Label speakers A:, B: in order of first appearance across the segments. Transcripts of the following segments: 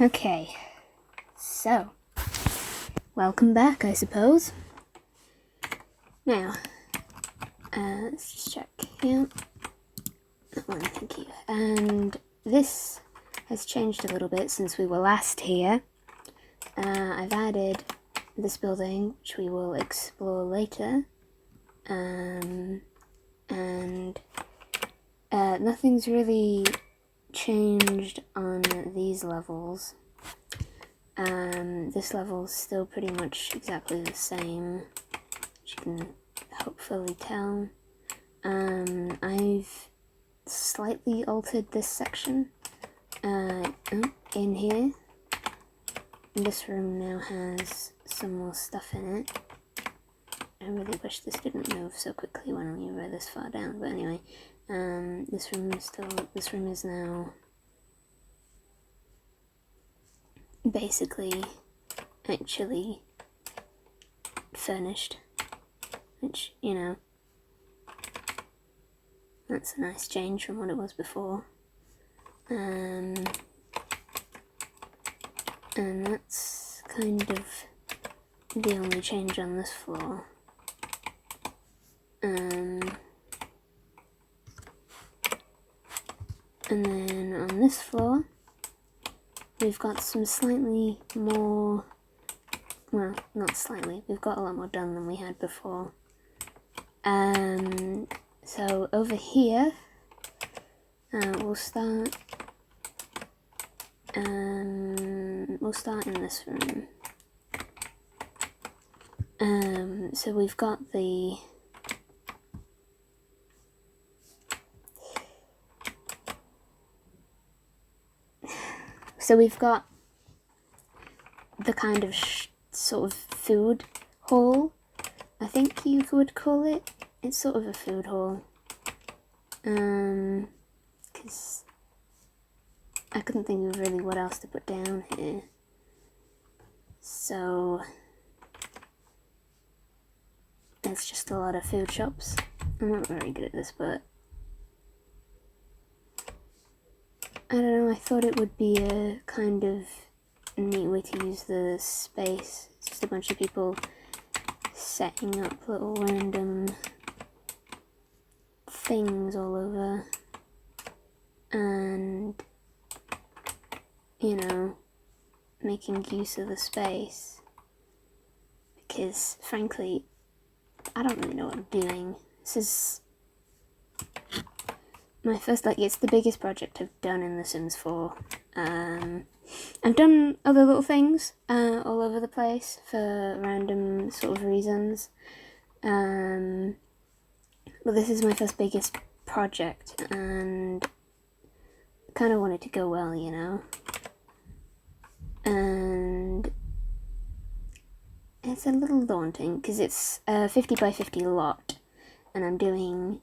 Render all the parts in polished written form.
A: Okay, so, welcome back, I suppose. Now, let's just check here. That one, thank you. And this has changed a little bit since we were last here. I've added this building, which we will explore later. And nothing's really changed on these levels. This level's still pretty much exactly the same, which you can hopefully tell. I've slightly altered this section in here. This room now has some more stuff in it. I really wish this didn't move so quickly when we were this far down, but anyway, this room is now basically actually furnished, which, you know, that's a nice change from what it was before. And that's kind of the only change on this floor. And then on this floor, we've got some slightly more, well, not slightly, we've got a lot more done than we had before. So over here, we'll start in this room. So we've got the kind of sort of food hall, I think you would call it. It's sort of a food hall, because I couldn't think of really what else to put down here. So it's just a lot of food shops. I'm not very good at this, but I don't know, I thought it would be a kind of neat way to use the space. It's just a bunch of people setting up little random things all over, and, you know, making use of the space, because frankly I don't really know what I'm doing. This is my first, it's the biggest project I've done in The Sims 4. I've done other little things all over the place for random sort of reasons, but this is my first biggest project, and I kind of want it to go well, you know. And it's a little daunting because it's a 50 by 50 lot, and I'm doing,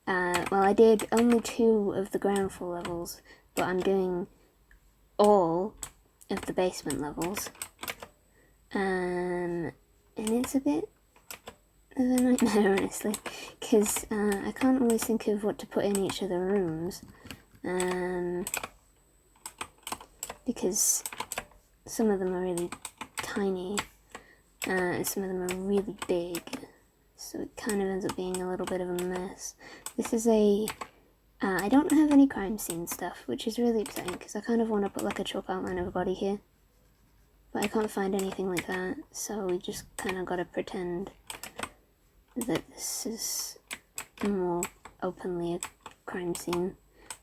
A: well, I did only 2 of the ground floor levels, but I'm doing all of the basement levels, and it's a bit of a nightmare, honestly, because I can't always think of what to put in each of the rooms, because some of them are really tiny, and some of them are really big, so it kind of ends up being a little bit of a mess. This is I don't have any crime scene stuff, which is really upsetting, because I kind of want to put like a chalk outline of a body here, but I can't find anything like that, so we just kind of got to pretend that this is more openly a crime scene.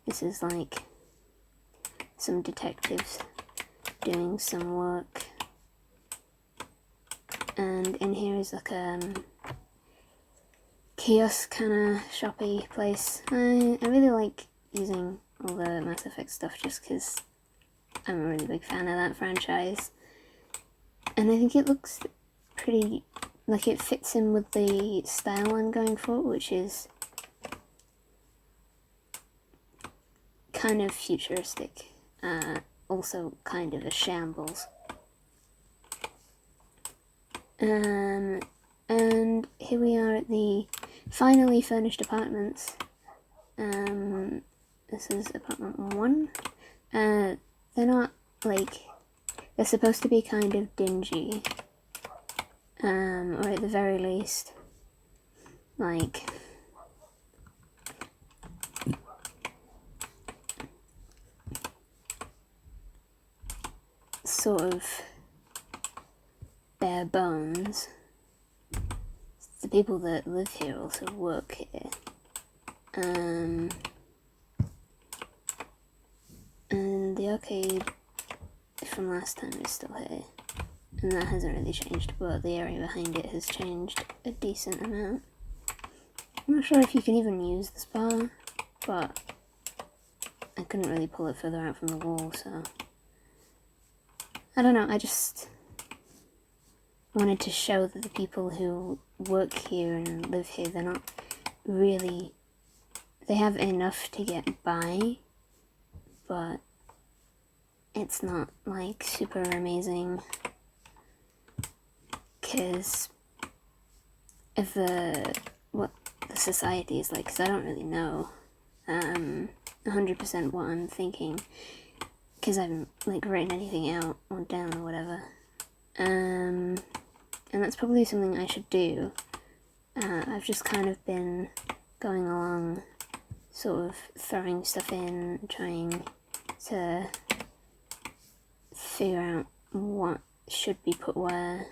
A: This is like some detectives doing some work, and in here is like a kiosk kind of shoppy place. I really like using all the Mass Effect stuff just because I'm a really big fan of that franchise, and I think it looks pretty, like it fits in with the style I'm going for, which is kind of futuristic, also kind of a shambles. And here we are at the finally furnished apartments. This is apartment 1. They're not like they're supposed to be kind of dingy, or at the very least, like, sort of bare bones. The people that live here also work here. And the arcade from last time is still here. And that hasn't really changed, but the area behind it has changed a decent amount. I'm not sure if you can even use this bar, but I couldn't really pull it further out from the wall, so I don't know, I just wanted to show that the people who work here and live here, they're not really, they have enough to get by, but it's not like super amazing because of what the society is like, because I don't really know 100% what I'm thinking, because I haven't like written anything out or down or whatever. And that's probably something I should do. I've just kind of been going along, sort of throwing stuff in, trying to figure out what should be put where.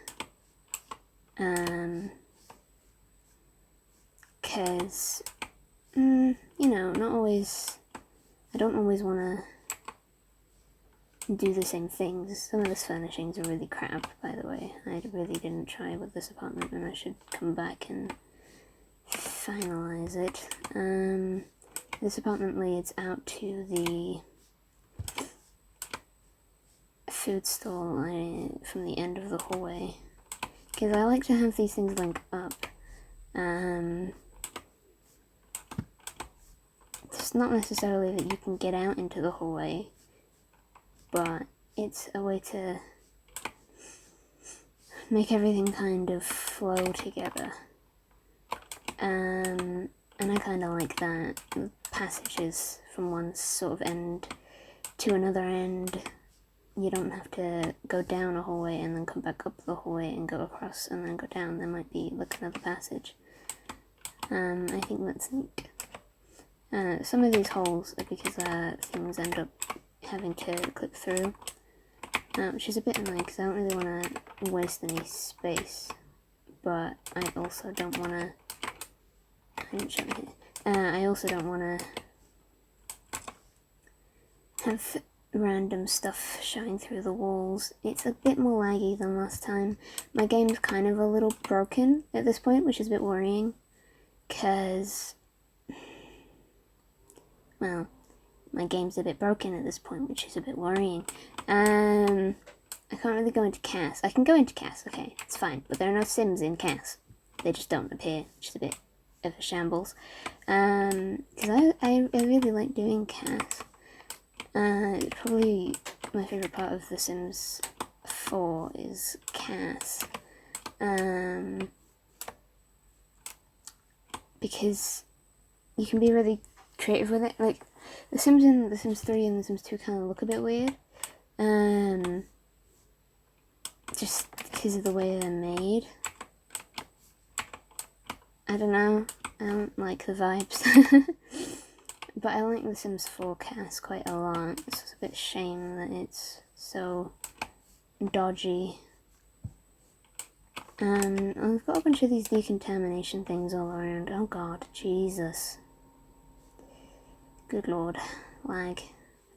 A: Because, you know, not always, I don't always want to do the same things. Some of this furnishings are really crap, by the way. I really didn't try with this apartment, and I should come back and finalize it. This apartment leads out to the food stall from the end of the hallway, because I like to have these things link up. It's not necessarily that you can get out into the hallway, but it's a way to make everything kind of flow together. And I kind of like that. The passages from one sort of end to another end. You don't have to go down a hallway and then come back up the hallway and go across and then go down. There might be like another passage. I think that's neat. Some of these holes are because things end up having to clip through, which is a bit annoying because I don't really want to waste any space, but I also don't want to. I also don't want to have random stuff showing through the walls. It's a bit more laggy than last time. My game's kind of a little broken at this point, which is a bit worrying, because, well, my game's a bit broken at this point, which is a bit worrying. I can't really go into CAS. I can go into CAS, okay, it's fine, but there are no Sims in CAS. They just don't appear, which is a bit of a shambles. Because I really like doing CAS. Probably my favourite part of The Sims 4 is CAS. Because you can be really creative with it. Like, The Sims in The Sims 3 and The Sims 2 kind of look a bit weird. Just because of the way they're made. I don't know. I don't like the vibes. But I like The Sims 4 CAS quite a lot. It's just a bit shame that it's so dodgy. I've got a bunch of these decontamination things all around. Oh god, Jesus. Good lord. Lag.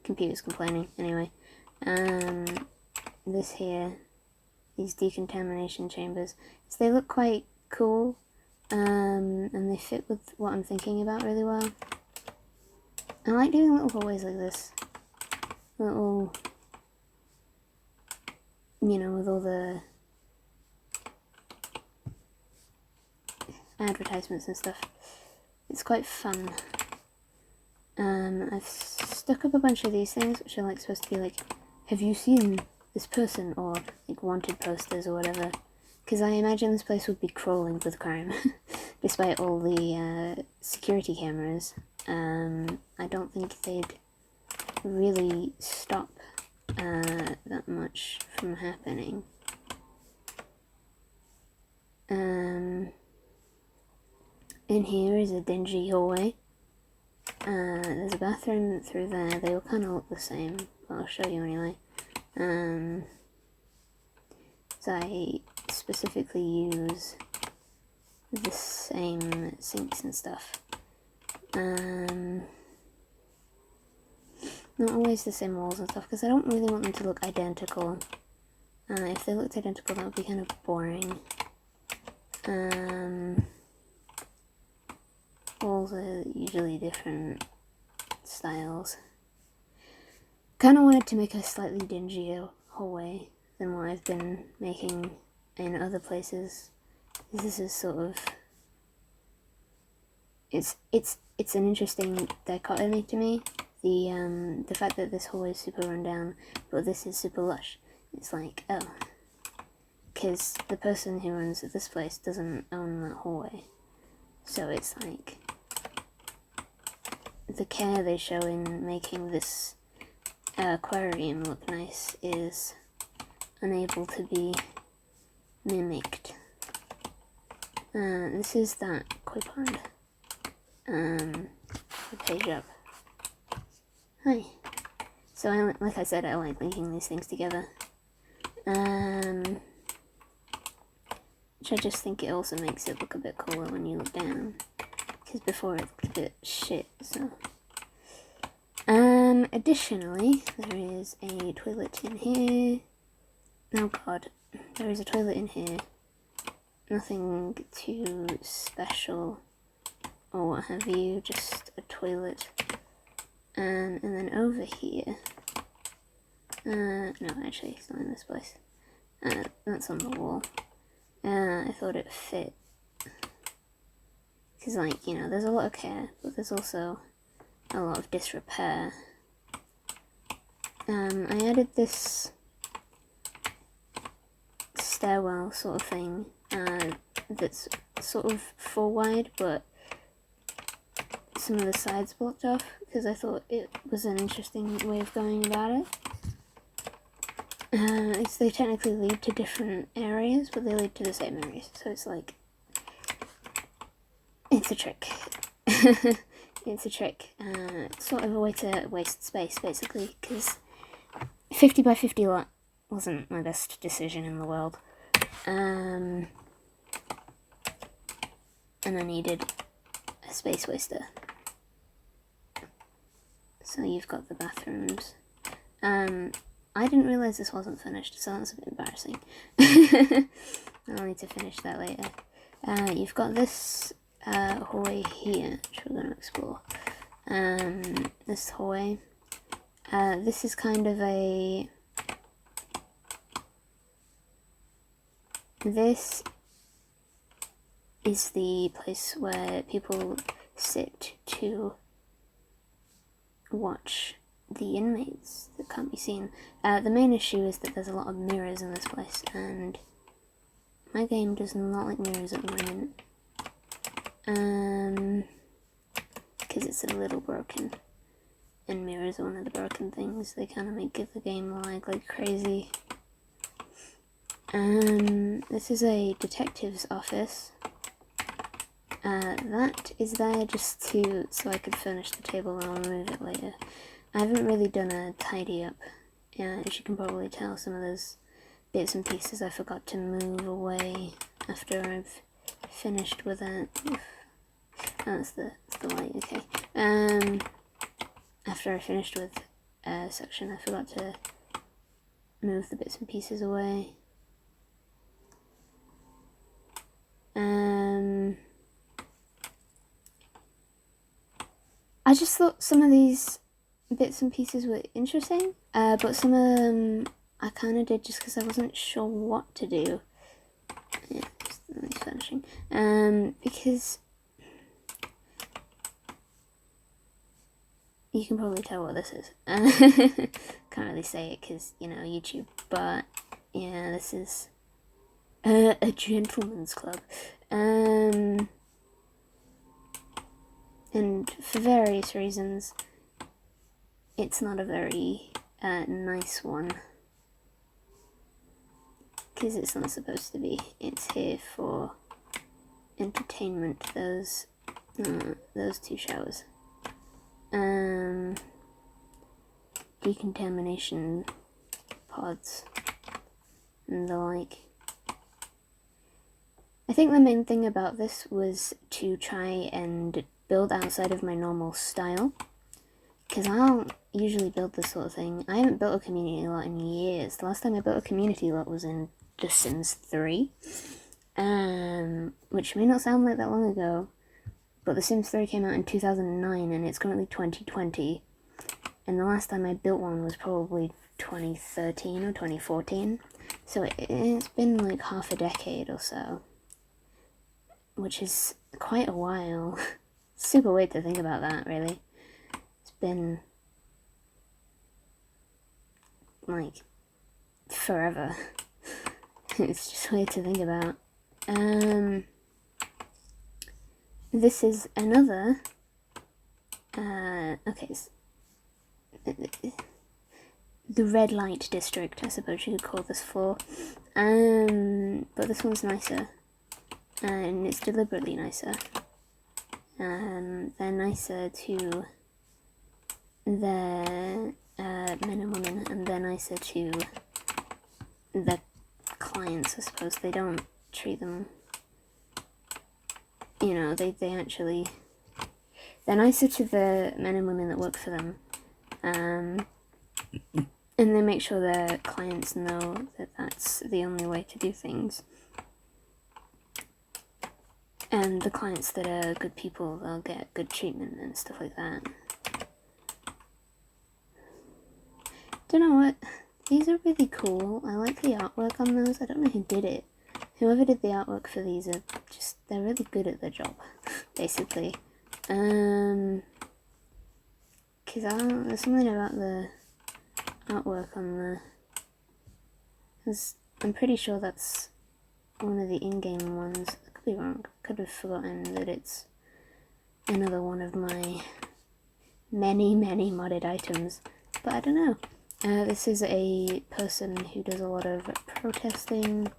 A: Computer's complaining. Anyway. This here, these decontamination chambers. So they look quite cool. And they fit with what I'm thinking about really well. I like doing little hallways like this. Little, you know, with all the advertisements and stuff. It's quite fun. I've stuck up a bunch of these things, which are like supposed to be like, have you seen this person, or like wanted posters or whatever. Because I imagine this place would be crawling with crime, despite all the security cameras. I don't think they'd really stop that much from happening. In here is a dingy hallway. There's a bathroom through there. They all kind of look the same, but I'll show you anyway. So I specifically use the same sinks and stuff. Not always the same walls and stuff, because I don't really want them to look identical. If they looked identical, that would be kind of boring. Walls are usually different styles. Kind of wanted to make a slightly dingier hallway than what I've been making in other places. This is sort of... It's an interesting dichotomy to me. The fact that this hallway is super rundown, but this is super lush. It's like, oh, because the person who runs this place doesn't own that hallway. So it's like, the care they show in making this aquarium look nice is unable to be mimicked. This is that koi pond. The page up. Hi. So like I said, I like linking these things together. Which I just think it also makes it look a bit cooler when you look down. Because before it looked a bit shit, so. Additionally, there is a toilet in here. Oh god, there is a toilet in here. Nothing too special or what have you, just a toilet. And then over here, no, actually, it's not in this place. That's on the wall. I thought it fit. Because, like, you know, there's a lot of care, but there's also a lot of disrepair. I added this stairwell sort of thing, that's sort of 4 wide, but some of the sides blocked off, because I thought it was an interesting way of going about it. They technically lead to different areas, but they lead to the same areas, so it's like, it's a trick. It's a trick. Sort of a way to waste space, basically, because 50 by 50 lot wasn't my best decision in the world. And I needed a space waster. So you've got the bathrooms. I didn't realise this wasn't finished, so that's a bit embarrassing. I'll need to finish that later. You've got this hallway here, which we're going to explore. This hallway. This is kind of a... This is the place where people sit to watch the inmates that can't be seen. The main issue is that there's a lot of mirrors in this place, and my game does not like mirrors at the moment. Because it's a little broken. And mirrors are one of the broken things. They kind of make the game lag like crazy. This is a detective's office. That is there just so I could furnish the table, and I'll remove it later. I haven't really done a tidy up. As you can probably tell, some of those bits and pieces I forgot to move away after I've finished with it. Oh, that's the light, okay. After I finished with a section, I forgot to move the bits and pieces away. I just thought some of these bits and pieces were interesting, but some of them I kind of did just because I wasn't sure what to do. Yeah, just nice finishing. Because you can probably tell what this is. Can't really say it because, you know, YouTube, but yeah, this is a gentleman's club. And for various reasons, it's not a very nice one. Because it's not supposed to be. It's here for entertainment. Those two showers. Decontamination pods and the like. I think the main thing about this was to try and build outside of my normal style, because I don't usually build this sort of thing. I haven't built a community lot in years. The last time I built a community lot was in The Sims 3, which may not sound like that long ago, but The Sims 3 came out in 2009 and it's currently 2020, and the last time I built one was probably 2013 or 2014, so it's been like half a decade or so, which is quite a while. Super weird to think about that, really. It's been like forever. It's just weird to think about. This is another okay, the red light district, I suppose you could call this floor. But this one's nicer, and it's deliberately nicer. They're nicer to the men and women, and they're nicer to the clients, I suppose. They don't treat them, you know, they actually, they're nicer to the men and women that work for them, and they make sure their clients know that that's the only way to do things. And the clients that are good people, they'll get good treatment and stuff like that. Don't know what, these are really cool. I like the artwork on those. I don't know who did it. Whoever did the artwork for these are just, they're really good at their job, basically. Because there's something about the artwork on I'm pretty sure that's one of the in-game ones. I could be wrong. Could have forgotten that it's another one of my many modded items. But I don't know. This is a person who does a lot of protesting.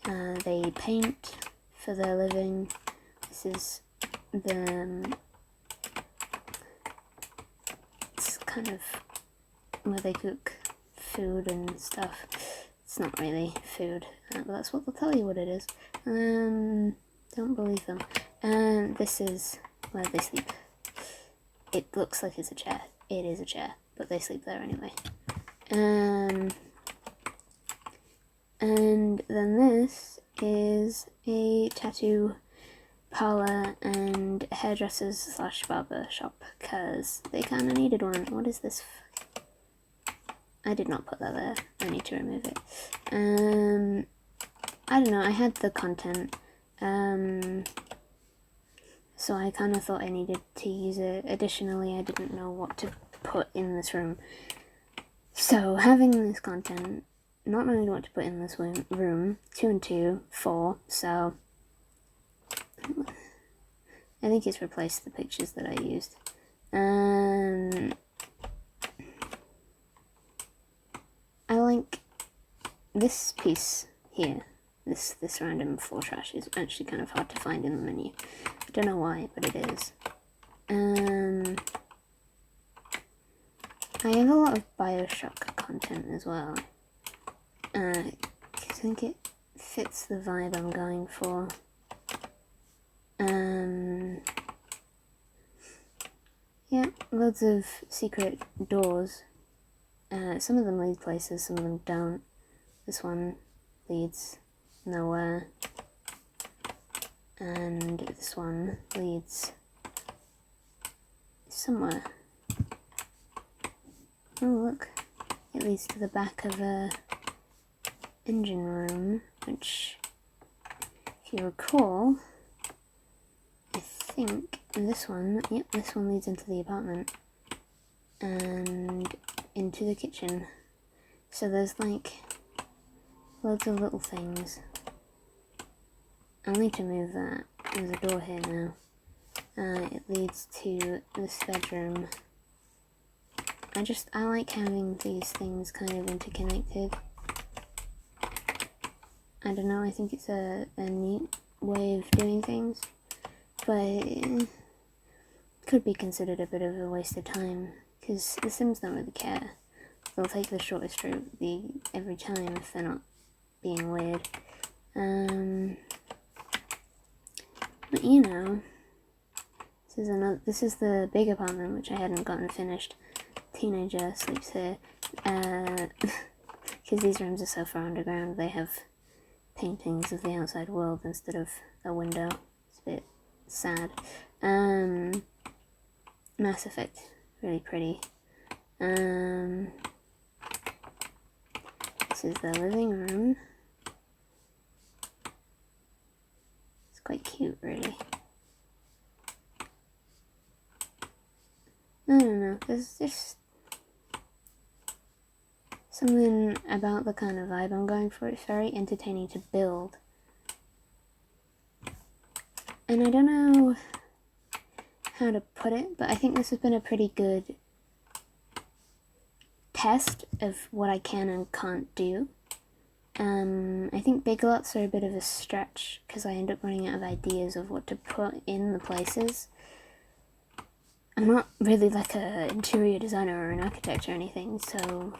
A: They paint for their living. This is it's kind of where they cook food and stuff. It's not really food, but that's what they'll tell you what it is. Don't believe them. And this is where they sleep. It looks like it's a chair. It is a chair, but they sleep there anyway. And then this is a tattoo parlor and hairdressers / barber shop, because they kind of needed one. What is this? I did not put that there. I need to remove it. I don't know, I had the content, so I kind of thought I needed to use it. Additionally, I didn't know what to put in this room. So having this content, not knowing what to put in this room, 2 and 2, 4, so I think it's replaced the pictures that I used. I like this piece here. This random floor trash is actually kind of hard to find in the menu. I don't know why, but it is. I have a lot of Bioshock content as well. I think it fits the vibe I'm going for. Yeah, loads of secret doors. Some of them lead places, some of them don't. This one leads nowhere. And this one leads somewhere. Oh look, it leads to the back of a engine room, which, if you recall, I think this one, yep, this one leads into the apartment and into the kitchen. So there's like loads of little things. I'll need to move that. There's a door here now. It leads to this bedroom I like having these things kind of interconnected. I don't know, I think it's a neat way of doing things, but could be considered a bit of a waste of time, because the Sims don't really care. They'll take the shortest route every time if they're not being weird. But you know, this is the big apartment which I hadn't gotten finished. Teenager sleeps here, because these rooms are so far underground. They have paintings of the outside world instead of a window. It's a bit sad. Mass Effect, really pretty. This is the living room. It's quite cute, really. I don't know, there's just something about the kind of vibe I'm going for. It's very entertaining to build. And I don't know how to put it, but I think this has been a pretty good test of what I can and can't do. I think big lots are a bit of a stretch because I end up running out of ideas of what to put in the places. I'm not really like an interior designer or an architect or anything, so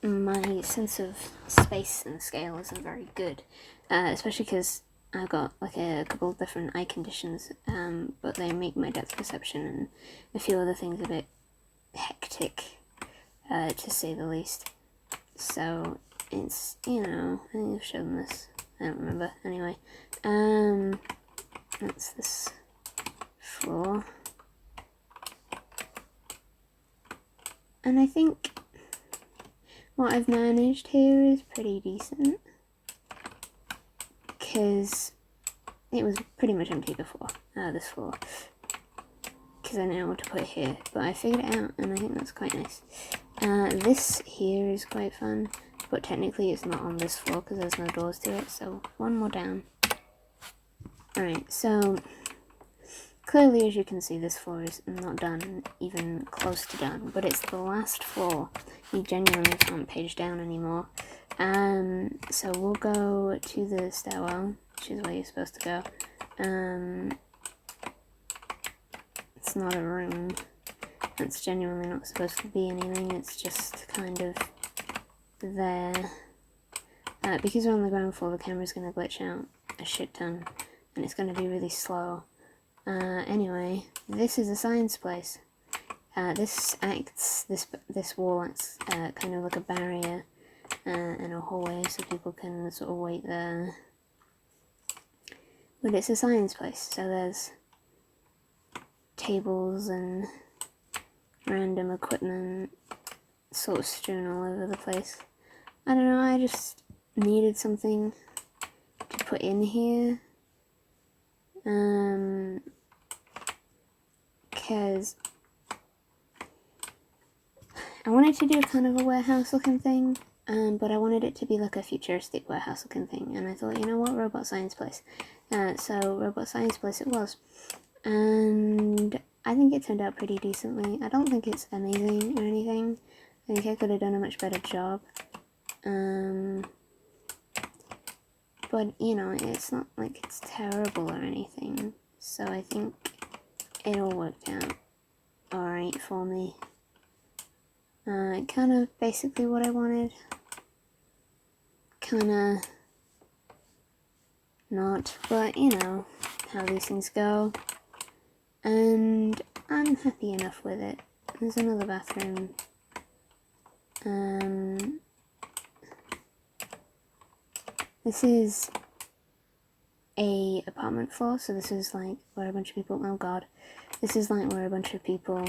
A: my sense of space and scale isn't very good, especially because I've got like a couple of different eye conditions, but they make my depth perception and a few other things a bit hectic, to say the least. So it's, you know, I think I've shown this, I don't remember, anyway. That's this floor. And I think what I've managed here is pretty decent, because it was pretty much empty before, this floor, because I didn't know what to put here, but I figured it out, and I think that's quite nice. This here is quite fun, but technically it's not on this floor because there's no doors to it, so one more down. Alright, so clearly, as you can see, this floor is not done, even close to done, but it's the last floor. You genuinely can't page down anymore. So we'll go to the stairwell, which is where you're supposed to go. It's not a room. It's genuinely not supposed to be anything, it's just kind of there. Because we're on the ground floor, the camera's going to glitch out a shit ton, and it's going to be really slow. Anyway, this is a science place. This wall acts kind of like a barrier and a hallway, so people can sort of wait there. But it's a science place, so there's tables and random equipment sort of strewn all over the place. I don't know, I just needed something to put in here. Because I wanted to do kind of a warehouse looking thing, but I wanted it to be like a futuristic warehouse looking thing, and I thought, you know what, Robot Science Place. So Robot Science Place it was, and I think it turned out pretty decently. I don't think it's amazing or anything. I think I could have done a much better job. But, you know, it's not like it's terrible or anything, so I think it all worked out alright for me. Kind of basically what I wanted. Kinda not, but you know how these things go. And I'm happy enough with it. There's another bathroom. This is a apartment floor, so this is like where a bunch of people, oh god, this is like where a bunch of people,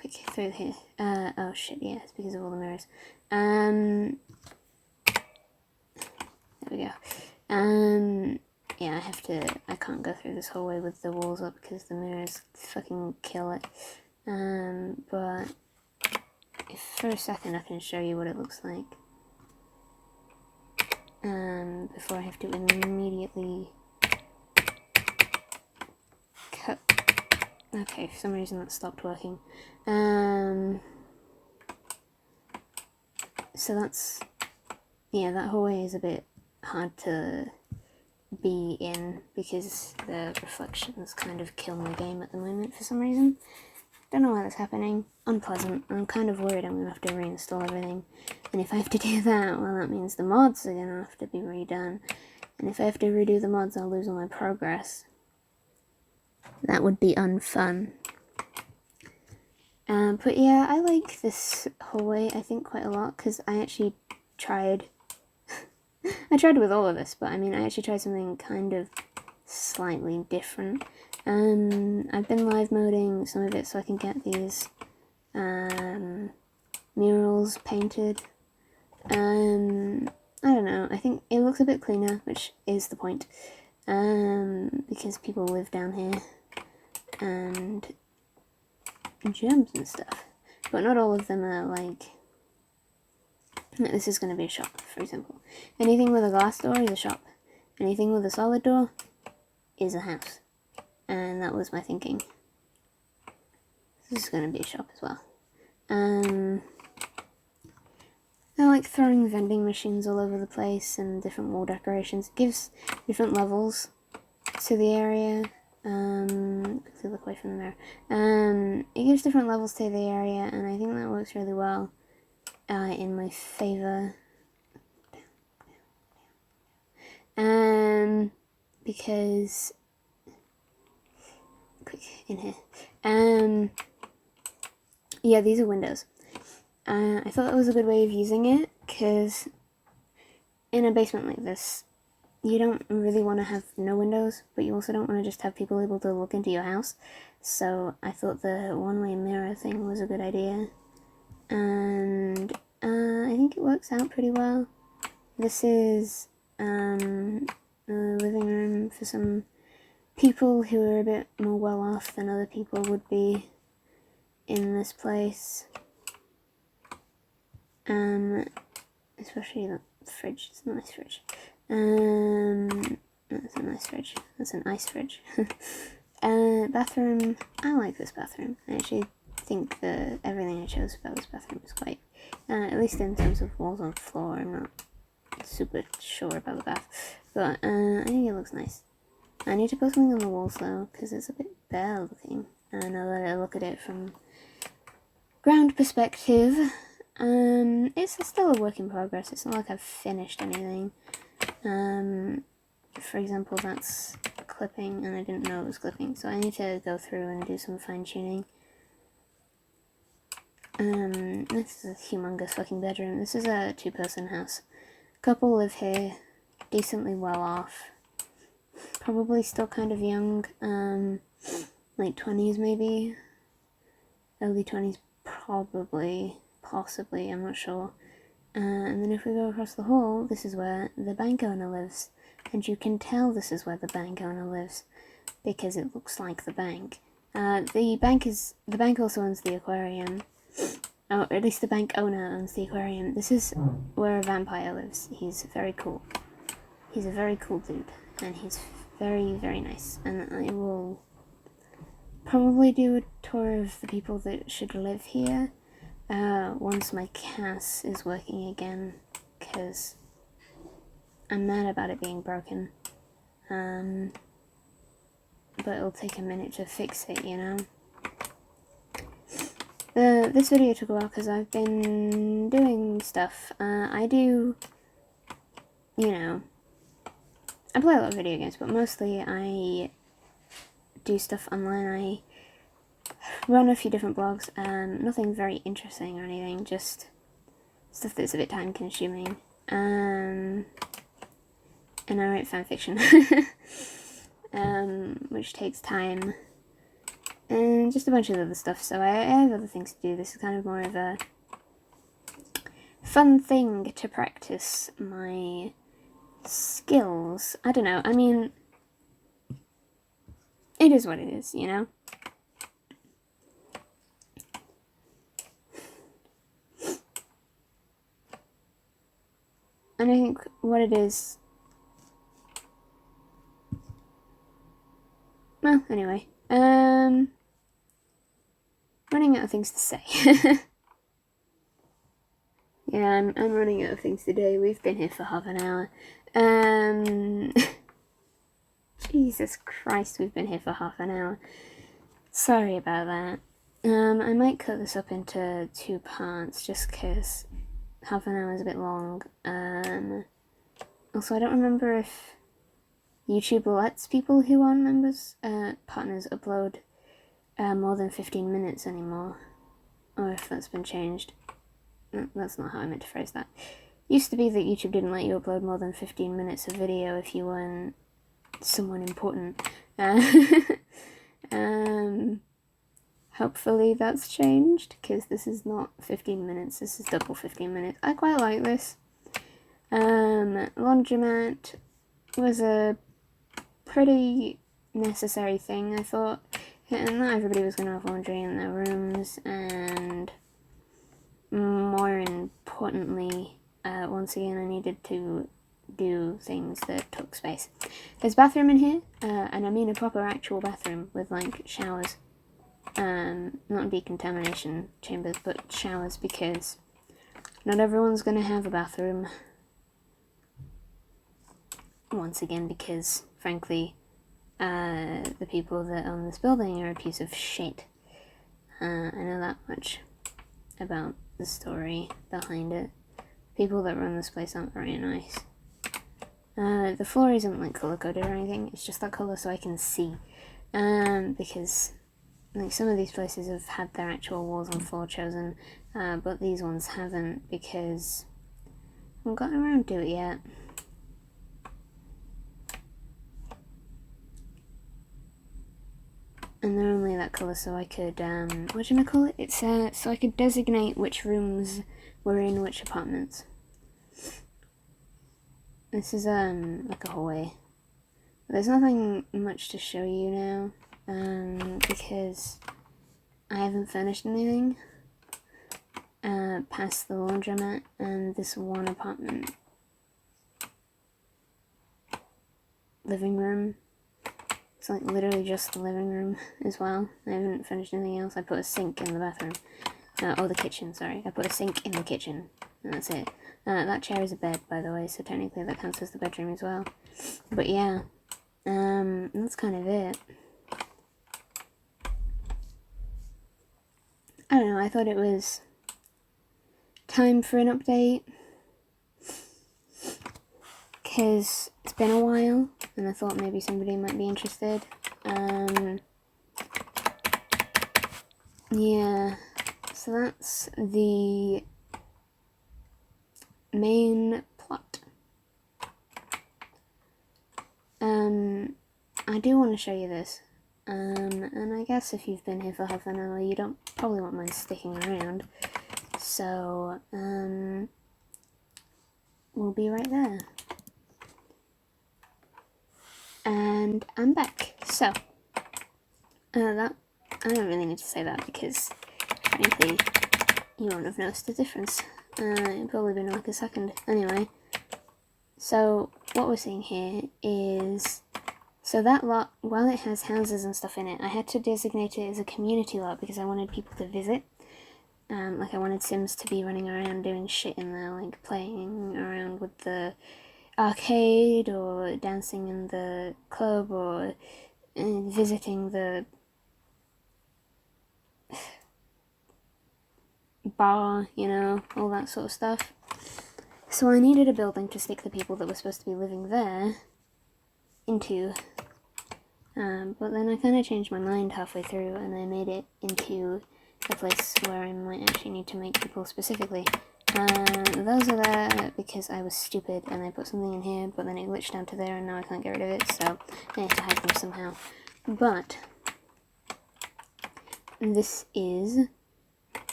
A: quick through here, oh shit, yeah, it's because of all the mirrors, there we go, yeah, I can't go through this hallway with the walls up because the mirrors fucking kill it, but if for a second I can show you what it looks like. Before I have to immediately cut Okay, for some reason that stopped working. So that's, yeah, that hallway is a bit hard to be in because the reflections kind of kill my game at the moment for some reason. Don't know why that's happening. Unpleasant. I'm kind of worried I'm going to have to reinstall everything. And if I have to do that, well, that means the mods are going to have to be redone. And if I have to redo the mods, I'll lose all my progress. That would be unfun. But yeah, I like this hallway, I think, quite a lot, because I actually tried... I tried with all of this, but I mean, I actually tried something kind of slightly different. I've been live moding some of it so I can get these murals painted. I don't know, I think it looks a bit cleaner, which is the point, because people live down here, and gems and stuff, but not all of them are like, this is going to be a shop, for example. Anything with a glass door is a shop, anything with a solid door is a house, and that was my thinking. This is going to be a shop as well. I like throwing vending machines all over the place and different wall decorations. It gives different levels to the area. Quickly look away from the mirror. It gives different levels to the area, and I think that works really well in my favour. Because quick in here. Yeah, these are windows. I thought that was a good way of using it, because in a basement like this, you don't really want to have no windows, but you also don't want to just have people able to look into your house. So I thought the one-way mirror thing was a good idea, and I think it works out pretty well. This is a living room for some people who are a bit more well off than other people would be in this place. Especially the fridge. It's a nice fridge. That's a nice fridge. That's an ice fridge. Bathroom. I like this bathroom. I actually think that everything I chose about this bathroom is quite, at least in terms of walls on floor. I'm not super sure about the bath, but I think it looks nice. I need to put something on the walls though, because it's a bit bare looking. Now that I look at it from ground perspective, it's still a work in progress. It's not like I've finished anything. For example, that's clipping, and I didn't know it was clipping, so I need to go through and do some fine-tuning. This is a humongous fucking bedroom. This is a two-person house. Couple live here, decently well off. Probably still kind of young, late 20s maybe. Early 20s probably, possibly, I'm not sure. And then if we go across the hall, this is where the bank owner lives. And you can tell this is where the bank owner lives, because it looks like the bank. The bank also owns the aquarium. Or at least the bank owner owns the aquarium. This is where a vampire lives. He's very cool. He's a very cool dude, and he's very, very nice. And I will probably do a tour of the people that should live here once my CAS is working again, because I'm mad about it being broken. But it'll take a minute to fix it, you know? This video took a while because I've been doing stuff. I do, you know, I play a lot of video games, but mostly I do stuff online. I run a few different blogs, nothing very interesting or anything, just stuff that's a bit time consuming. And I write fanfiction, which takes time, and just a bunch of other stuff, so I have other things to do. This is kind of more of a fun thing to practice my skills. I don't know, I mean, it is what it is, you know? And I think what it is... Well, anyway. running out of things to say. Yeah, I'm running out of things to do. We've been here for half an hour. Jesus Christ, we've been here for half an hour. Sorry about that. I might cut this up into 2 parts, just because half an hour is a bit long. Also, I don't remember if YouTube lets people who aren't members, partners, upload more than 15 minutes anymore, or if that's been changed. That's not how I meant to phrase that. Used to be that YouTube didn't let you upload more than 15 minutes of video if you weren't someone important. Hopefully that's changed, because this is not 15 minutes, this is double 15 minutes. I quite like this. Laundromat was a pretty necessary thing, I thought. And not everybody was going to have laundry in their rooms, and more importantly, once again, I needed to do things that took space. There's a bathroom in here, and I mean a proper actual bathroom with, like, showers. Not decontamination chambers, but showers, because not everyone's going to have a bathroom. Once again, because, frankly, the people that own this building are a piece of shit. I know that much about the story behind it. People that run this place aren't very nice. The floor isn't like color coded or anything, it's just that color so I can see. Because like some of these places have had their actual walls and floor chosen, but these ones haven't, because I haven't gotten around to it yet. And they're only that colour so I could, whatchamacallit? It's, so I could designate which rooms were in which apartments. This is, like a hallway. There's nothing much to show you now, because I haven't finished anything, past the laundromat and this one apartment. Living room. It's like literally just the living room as well. I haven't finished anything else. I put a sink in the bathroom. The kitchen, sorry. I put a sink in the kitchen, and that's it. That chair is a bed, by the way, so technically that counts as the bedroom as well. But yeah, that's kind of it. I don't know, I thought it was time for an update, because it's been a while, and I thought maybe somebody might be interested. Yeah, so that's the main plot. I do want to show you this, and I guess if you've been here for half an hour, you don't probably won't mind sticking around, so, we'll be right there. And I'm back. So, that, I don't really need to say that, because, frankly, you won't have noticed the difference. It'll probably been like a second. Anyway, so, what we're seeing here is, so that lot, while it has houses and stuff in it, I had to designate it as a community lot, because I wanted people to visit. Like, I wanted Sims to be running around doing shit in there, like, playing around with the arcade, or dancing in the club, or visiting the bar, you know, all that sort of stuff. So I needed a building to stick the people that were supposed to be living there into, but then I kind of changed my mind halfway through, and I made it into a place where I might actually need to make people specifically. Those are there because I was stupid and I put something in here, but then it glitched down to there and now I can't get rid of it, so I have to hide them somehow. But this is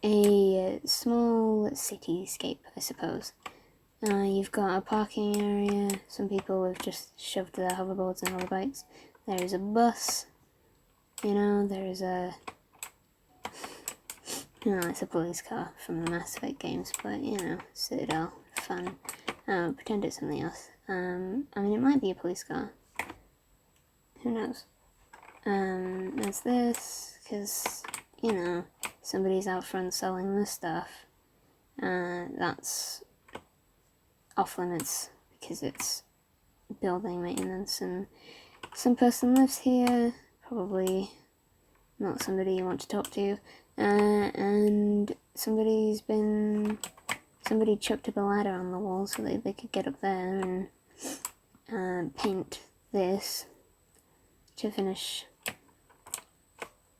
A: a small cityscape, I suppose. You've got a parking area. Some people have just shoved their hoverboards and hoverbikes. There is a bus. You know, there is a... No, it's a police car from the Mass Effect games, but, you know, Citadel, fun. Pretend it's something else. I mean, it might be a police car. Who knows? There's this, because, you know, somebody's out front selling this stuff, that's off limits because it's building maintenance, and some person lives here, probably not somebody you want to talk to, and somebody chucked up a ladder on the wall so that they could get up there and paint this to finish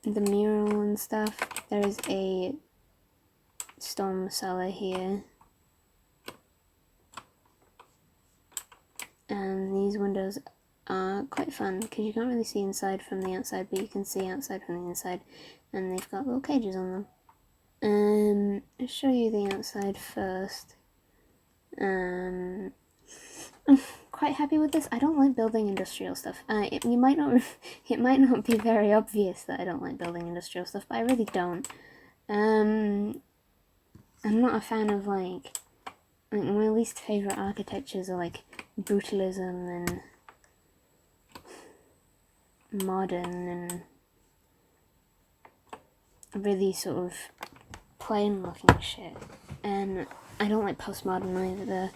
A: the mural and stuff. There is a storm cellar here, and these windows are quite fun because you can't really see inside from the outside, but you can see outside from the inside, and they've got little cages on them. I'll show you the outside first. I'm quite happy with this. I don't like building industrial stuff. It might not be very obvious that I don't like building industrial stuff, but I really don't. I'm not a fan of like my least favorite architectures are like brutalism and modern and really sort of plain looking shit. And I don't like postmodern either,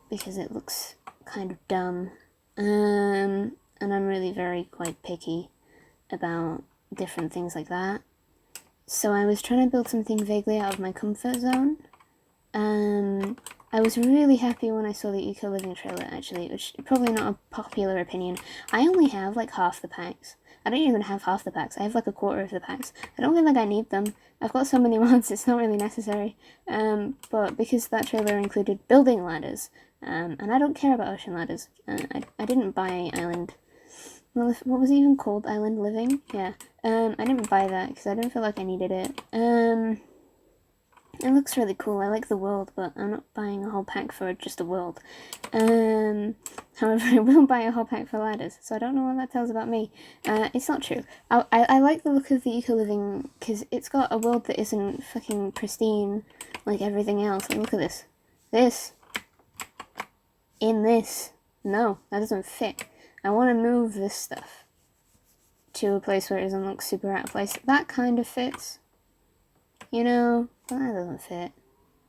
A: because it looks kind of dumb. And I'm really quite picky about different things like that. So I was trying to build something vaguely out of my comfort zone. I was really happy when I saw the Eco Living trailer, actually, which is probably not a popular opinion. I only have like half the packs. I don't even have half the packs. I have like a quarter of the packs. I don't feel like I need them. I've got so many mods, it's not really necessary. But because that trailer included building ladders, and I don't care about ocean ladders. I didn't buy Island. Well, what was it even called? Island Living? Yeah. I didn't buy that because I didn't feel like I needed it. It looks really cool. I like the world, but I'm not buying a whole pack for just a world. However, I will buy a whole pack for ladders, so I don't know what that tells about me. It's not true. I like the look of the Eco Living because it's got a world that isn't fucking pristine like everything else. Like, look at this. This. In this. No, that doesn't fit. I want to move this stuff to a place where it doesn't look super out of place. That kind of fits. You know, but that doesn't fit.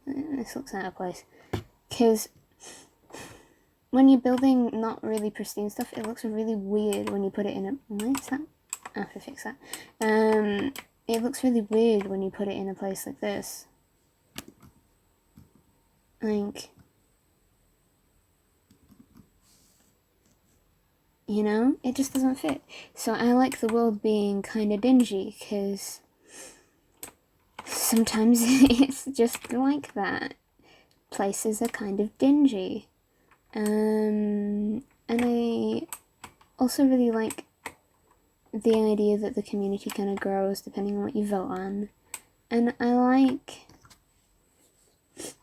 A: This looks out of place. Because when you're building not really pristine stuff, it looks really weird when you put it in a... Why is that? I have to fix that. It looks really weird when you put it in a place like this. Like... You know? It just doesn't fit. So I like the world being kind of dingy, because... sometimes it's just like that. Places are kind of dingy. And I also really like the idea that the community kind of grows depending on what you vote on. And I like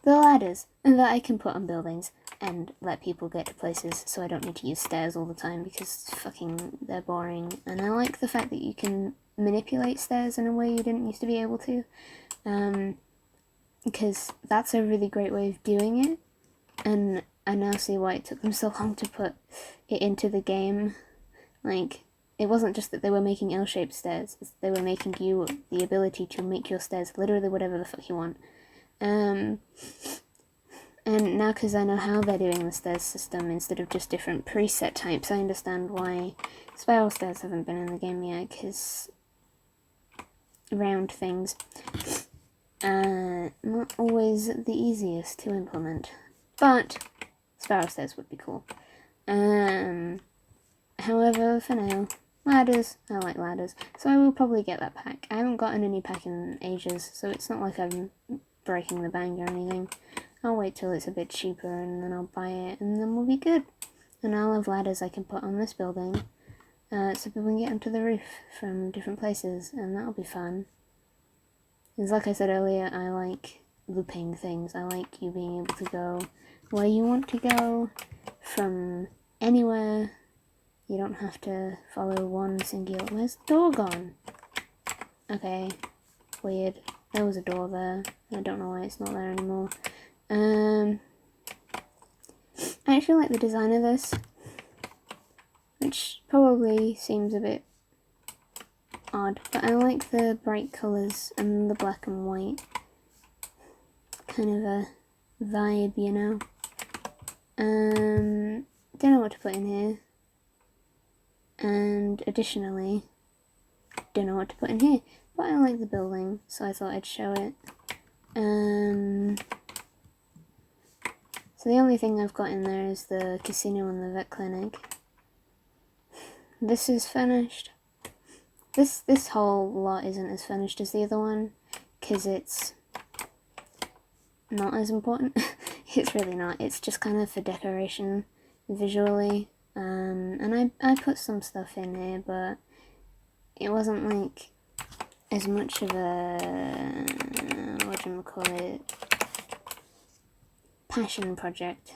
A: the ladders that I can put on buildings and let people get to places so I don't need to use stairs all the time because fucking they're boring. And I like the fact that you can manipulate stairs in a way you didn't used to be able to. Because that's a really great way of doing it, and I now see why it took them so long to put it into the game. Like, it wasn't just that they were making L-shaped stairs, they were making you the ability to make your stairs literally whatever the fuck you want. And now because I know how they're doing the stairs system instead of just different preset types, I understand why spiral stairs haven't been in the game yet, because round things not always the easiest to implement, but spiral stairs would be cool. However, for now, ladders, I like ladders, so I will probably get that pack. I haven't gotten any pack in ages, so it's not like I'm breaking the bank or anything. I'll wait till it's a bit cheaper and then I'll buy it, and then we'll be good. And I'll have ladders I can put on this building, so people can get onto the roof from different places, and that'll be fun. Because like I said earlier, I like looping things. I like you being able to go where you want to go from anywhere. You don't have to follow one singular... Where's the door gone? Okay, weird. There was a door there. I don't know why it's not there anymore. I actually like the design of this, which probably seems a bit odd, but I like the bright colours and the black and white. Kind of a vibe, you know. Don't know what to put in here. And additionally, don't know what to put in here. But I like the building, so I thought I'd show it. So the only thing I've got in there is the casino and the vet clinic. This is finished. This whole lot isn't as finished as the other one, because it's not as important. It's really not. It's just kind of for decoration visually. And I put some stuff in here, but it wasn't like as much of a, whatchamacallit, passion project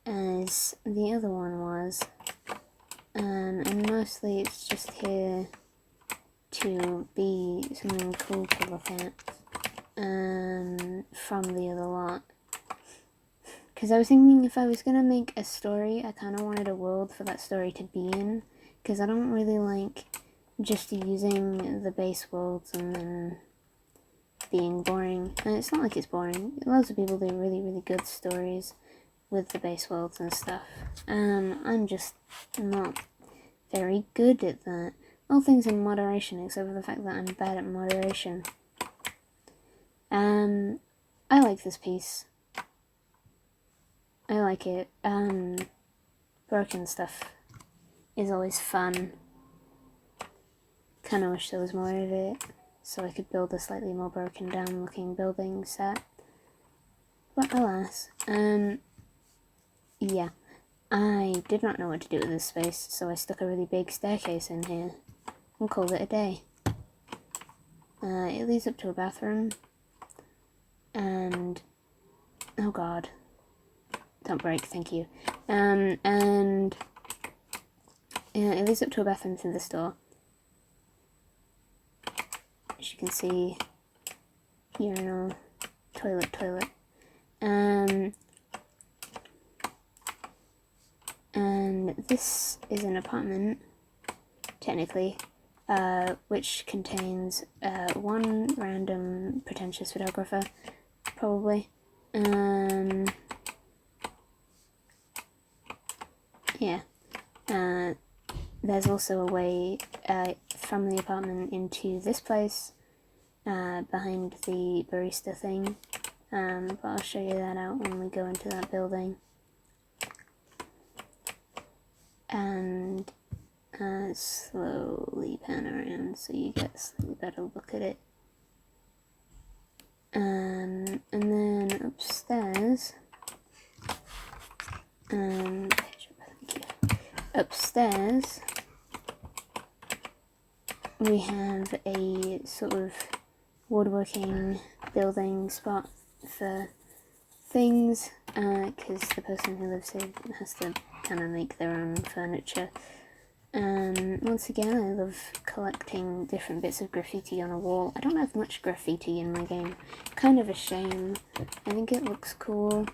A: as the other one was. And mostly it's just here to be something cool to look at from the other lot. Because I was thinking if I was going to make a story, I kind of wanted a world for that story to be in. Because I don't really like just using the base worlds and then being boring. And it's not like it's boring. Loads of people do really, really good stories with the base worlds and stuff. I'm just not very good at that. All things in moderation, except for the fact that I'm bad at moderation. I like this piece. I like it. Broken stuff is always fun. Kinda wish there was more of it, so I could build a slightly more broken down looking building set. But alas, yeah. I did not know what to do with this space, so I stuck a really big staircase in here and called it a day. It leads up to a bathroom, and oh god, don't break, thank you. And it leads up to a bathroom through this door. As you can see, urinal, toilet. And this is an apartment, technically, which contains one random pretentious photographer, probably. Yeah. There's also a way from the apartment into this place, behind the barista thing, but I'll show you that out when we go into that building. And slowly pan around so you get a slightly better look at it. And then upstairs, upstairs we have a sort of woodworking building spot for things, because the person who lives here has to kind of make their own furniture. Once again, I love collecting different bits of graffiti on a wall. I don't have much graffiti in my game. Kind of a shame. I think it looks cool.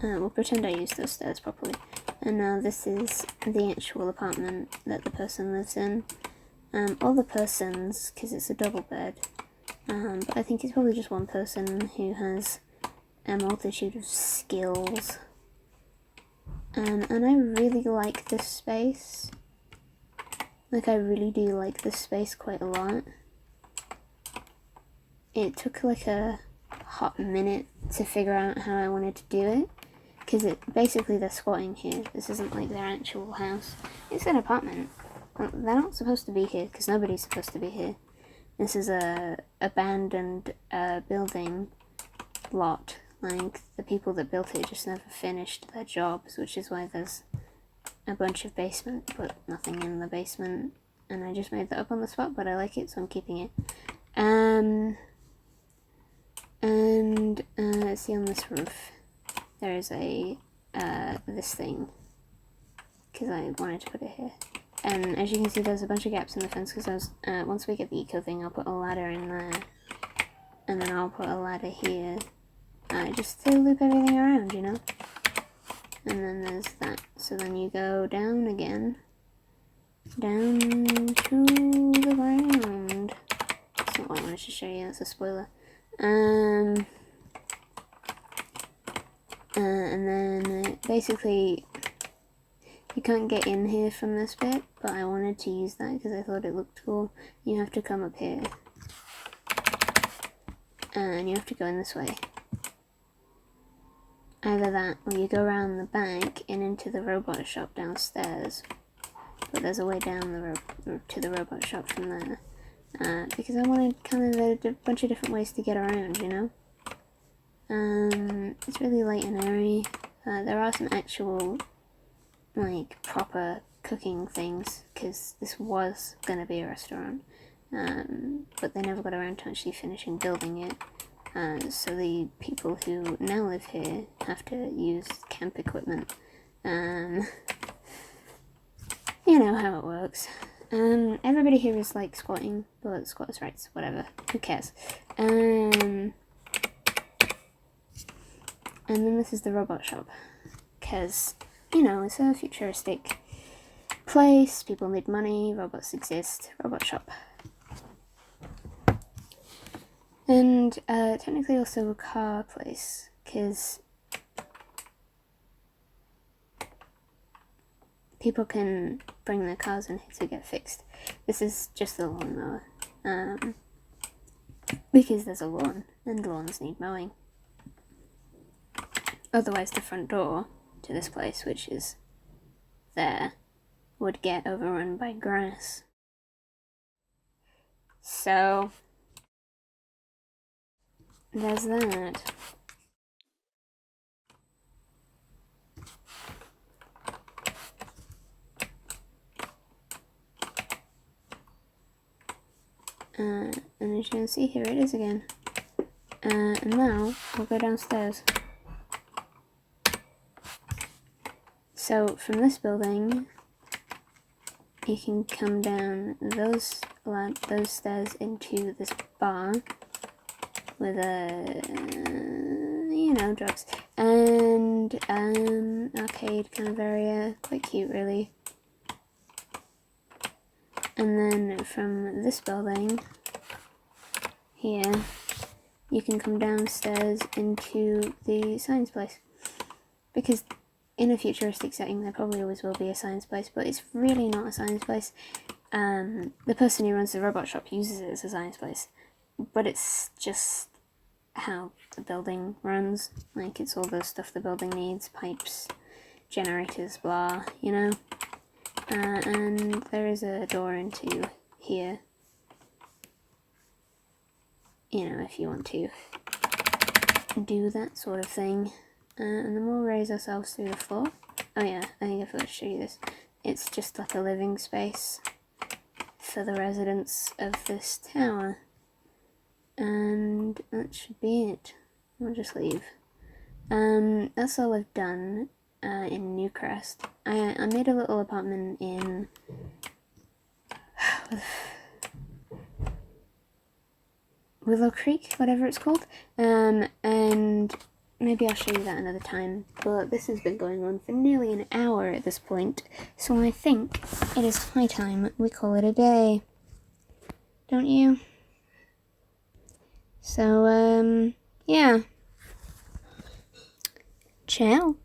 A: We'll pretend I used those stairs properly. And now this is the actual apartment that the person lives in. All the persons, because it's a double bed. But I think it's probably just one person who has a multitude of skills. And I really like this space. Like, I really do like this space quite a lot. It took like a hot minute to figure out how I wanted to do it. Because basically they're squatting here. This isn't like their actual house. It's an apartment. They're not supposed to be here, because nobody's supposed to be here. This is a abandoned building lot. Like, the people that built it just never finished their jobs, which is why there's a bunch of basement, but nothing in the basement. And I just made that up on the spot, but I like it, so I'm keeping it. Let's see, on this roof, there is a, this thing, because I wanted to put it here. And as you can see, there's a bunch of gaps in the fence, because I was, once we get the eco thing, I'll put a ladder in there, and then I'll put a ladder here, just to loop everything around, you know? and then there's that. So then you go down again, down to the ground. That's not what I wanted to show you, that's a spoiler. And then basically you can't get in here from this bit, but I wanted to use that because I thought it looked cool. You have to come up here, and you have to go in this way. Either that, or you go around the back and into the robot shop downstairs. But there's a way down to the robot shop from there. Because I wanted kind of a bunch of different ways to get around, you know? It's really light and airy. There are some actual, like, proper cooking things, because this was going to be a restaurant. But they never got around to actually finishing building it. So the people who now live here have to use camp equipment. You know how it works. Everybody here is like squatting, but squatters' rights, whatever, who cares. And then this is the robot shop, because, you know, it's a futuristic place, people need money, robots exist, robot shop. And technically also a car place, because people can bring their cars in here to get fixed. This is just the lawnmower, because there's a lawn, and lawns need mowing. Otherwise the front door to this place, which is there, would get overrun by grass. So there's that. And as you can see, here it is again. And now we'll go downstairs. So from this building, you can come down those stairs into this bar with you know, drugs and arcade kind of area, quite cute really. And then from this building here, you can come downstairs into the science place, because in a futuristic setting there probably always will be a science place, but it's really not a science place. The person who runs the robot shop uses it as a science place, but it's just how the building runs. Like, it's all the stuff the building needs, pipes, generators, blah, you know. And there is a door into here, you know, if you want to do that sort of thing. And then we'll raise ourselves through the floor. Oh yeah, I think I forgot to show you this. It's just like a living space for the residents of this tower. And that should be it. We'll just leave. That's all I've done in Newcrest. I made a little apartment in Willow Creek, whatever it's called. And maybe I'll show you that another time. But this has been going on for nearly an hour at this point, so I think it is high time we call it a day. Don't you? So, yeah. Ciao.